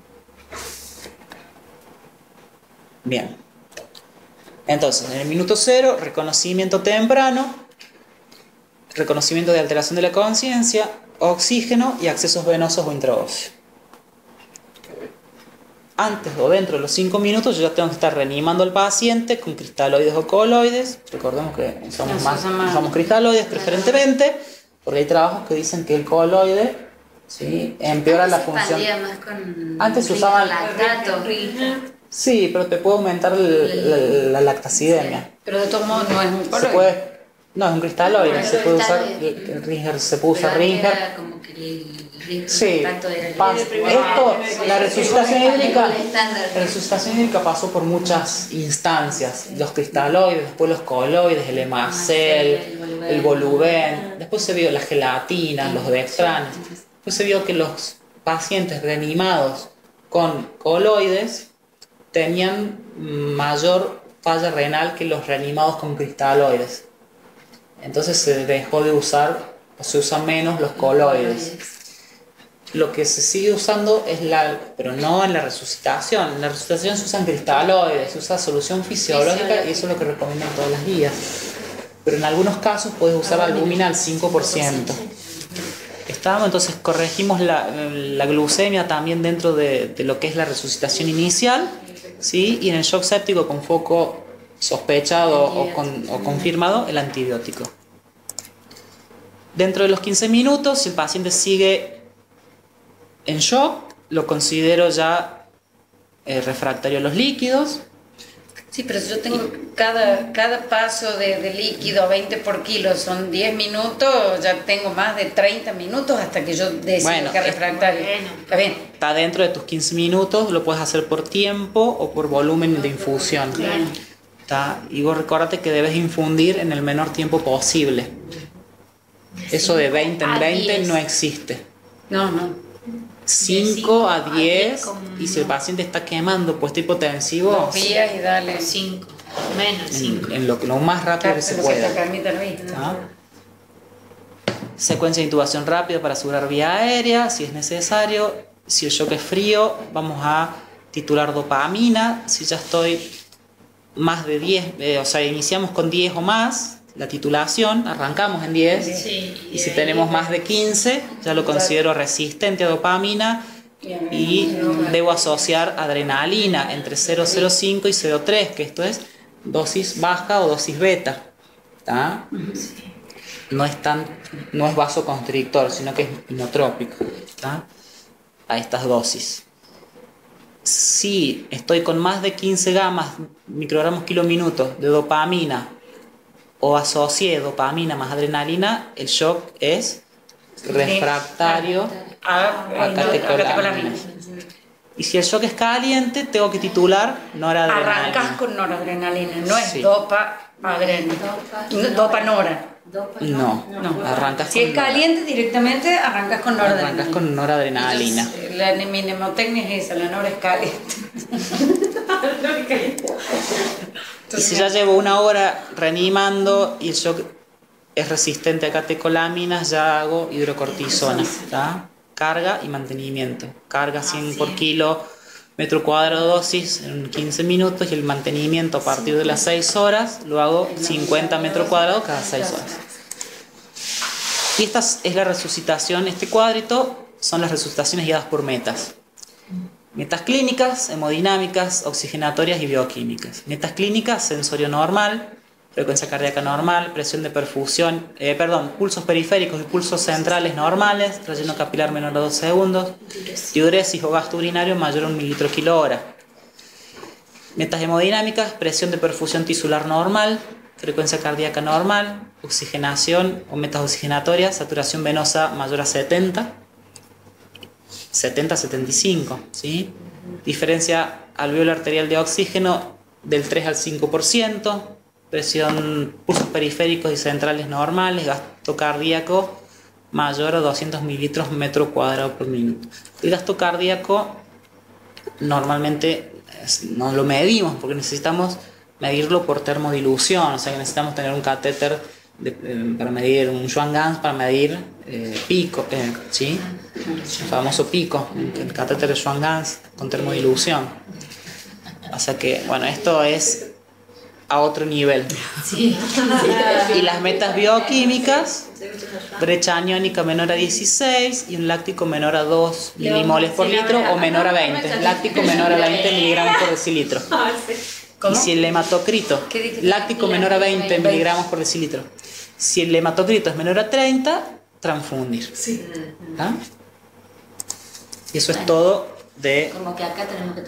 Speaker 1: Bien. Entonces, en el minuto 0, reconocimiento temprano, reconocimiento de alteración de la conciencia, oxígeno y accesos venosos o intraóseos. Antes o dentro de los 5 minutos yo ya tengo que estar reanimando al paciente con cristaloides o coloides. Recordemos que usamos cristaloides preferentemente, porque hay trabajos que dicen que el coloide, ¿sí?, empeora la función.
Speaker 3: Más con
Speaker 1: Antes se usaban
Speaker 3: lactato.
Speaker 1: Sí, pero te puede aumentar la lactacidemia.
Speaker 2: Pero de todos modos no es un
Speaker 1: Se
Speaker 2: coloide.
Speaker 1: puede, No, es un cristaloide,
Speaker 3: Bueno,
Speaker 1: se puede usar,
Speaker 3: cristaloide.
Speaker 1: el Ringer, se puede usar
Speaker 3: Pero antes
Speaker 1: Ringer.
Speaker 3: era como que el
Speaker 1: Sí,
Speaker 3: contacto era
Speaker 1: esto, la resucitación hídrica,
Speaker 3: el estándar.
Speaker 1: la resucitación hídrica pasó por muchas instancias, los cristaloides, después los coloides, el hemacel, el voluben, después se vio la gelatina, los dextranes, después se vio que los pacientes reanimados con coloides tenían mayor falla renal que los reanimados con cristaloides. Entonces se dejó de usar, o se usan menos los coloides. Lo que se sigue usando es pero no en la resucitación. En la resucitación se usan cristaloides, se usa solución fisiológica y eso es lo que recomiendan todas las guías. Pero en algunos casos puedes usar albúmina al 5%. Entonces corregimos la glucemia también dentro de lo que es la resucitación inicial, ¿sí? Y en el shock séptico con foco sospechado o confirmado, el antibiótico. Dentro de los 15 minutos, si el paciente sigue en shock, lo considero ya refractario a los líquidos.
Speaker 2: Sí, pero si yo tengo cada paso de líquido 20 por kilo, son 10 minutos, ya tengo más de 30 minutos hasta que yo decida que es refractario. Está bien.
Speaker 1: Está dentro de tus 15 minutos, lo puedes hacer por tiempo o por volumen de infusión. ¿Está? Y vos recordate que debes infundir en el menor tiempo posible. Eso de 20 en 20 no existe.
Speaker 2: No.
Speaker 1: 5 a 10 y si el paciente está quemando puesto hipotensivo,
Speaker 2: 2 días y dale
Speaker 3: 5, menos 5.
Speaker 1: en lo más rápido que se pueda. ¿Ah? Secuencia de intubación rápida para asegurar vía aérea, si es necesario. Si el shock es frío, vamos a titular dopamina. Si ya estoy más de 10, o sea, iniciamos con 10 o más la titulación, arrancamos en 10,
Speaker 3: Sí,
Speaker 1: y si tenemos más de 15, ya lo considero resistente a dopamina y debo asociar adrenalina entre 0,05 y 0,3, que esto es dosis baja o dosis beta. ¿Tá? No es vasoconstrictor, sino que es inotrópico. ¿Tá? A estas dosis. Si estoy con más de 15 gamas, microgramos kilómetros de dopamina, o asocié dopamina más adrenalina, el shock es refractario a catecolamina. Y si el shock es caliente, tengo que titular noradrenalina.
Speaker 2: Arrancas con noradrenalina, no es
Speaker 1: Sí.
Speaker 2: dopa adrenalina. Dopa nora.
Speaker 1: No, arrancas
Speaker 2: Si
Speaker 1: con
Speaker 2: es caliente directamente, arrancas con noradrenalina.
Speaker 1: Arrancas con noradrenalina.
Speaker 2: Entonces, mi mnemotecnia es esa, la nora es caliente.
Speaker 1: Y si ya llevo una hora reanimando y el shock es resistente a catecolaminas, ya hago hidrocortisona. ¿Tá? Carga y mantenimiento. Carga 100 por kilo metro cuadrado dosis en 15 minutos y el mantenimiento a partir de las 6 horas lo hago 50 metros cuadrados cada 6 horas. Y esta es la resucitación. Este cuadrito son las resucitaciones guiadas por metas. Metas clínicas, hemodinámicas, oxigenatorias y bioquímicas. Metas clínicas, sensorio normal, frecuencia cardíaca normal, presión de perfusión, pulsos periféricos y pulsos centrales normales, relleno capilar menor a 2 segundos, diuresis o gasto urinario mayor a 1 mililitro kilo hora. Metas hemodinámicas, presión de perfusión tisular normal, frecuencia cardíaca normal, oxigenación o metas oxigenatorias, saturación venosa mayor a 70-75, ¿sí? Diferencia alveolar arterial de oxígeno del 3 al 5%, presión, pulsos periféricos y centrales normales, gasto cardíaco mayor a 200 mililitros metro cuadrado por minuto. El gasto cardíaco normalmente no lo medimos porque necesitamos medirlo por termodilución, o sea que necesitamos tener un catéter para medir, un Schwann-Ganz para medir pico, ¿sí? El famoso pico, el catéter de Schwann-Ganz con termodilución. O sea que, bueno, esto es a otro nivel.
Speaker 3: Sí.
Speaker 1: Y las metas bioquímicas, brecha aniónica menor a 16 y un láctico menor a 2 milimoles por litro o menor a 20. Láctico menor a 20 miligramos por decilitro.
Speaker 2: ¿Cómo?
Speaker 1: Y si el hematocrito,
Speaker 2: ¿Qué dijiste?
Speaker 1: láctico menor a 20 miligramos por decilitro. Si el hematocrito es menor a 30, transfundir.
Speaker 2: Sí.
Speaker 1: ¿Ah? Y eso es todo de
Speaker 3: Como que acá tenemos que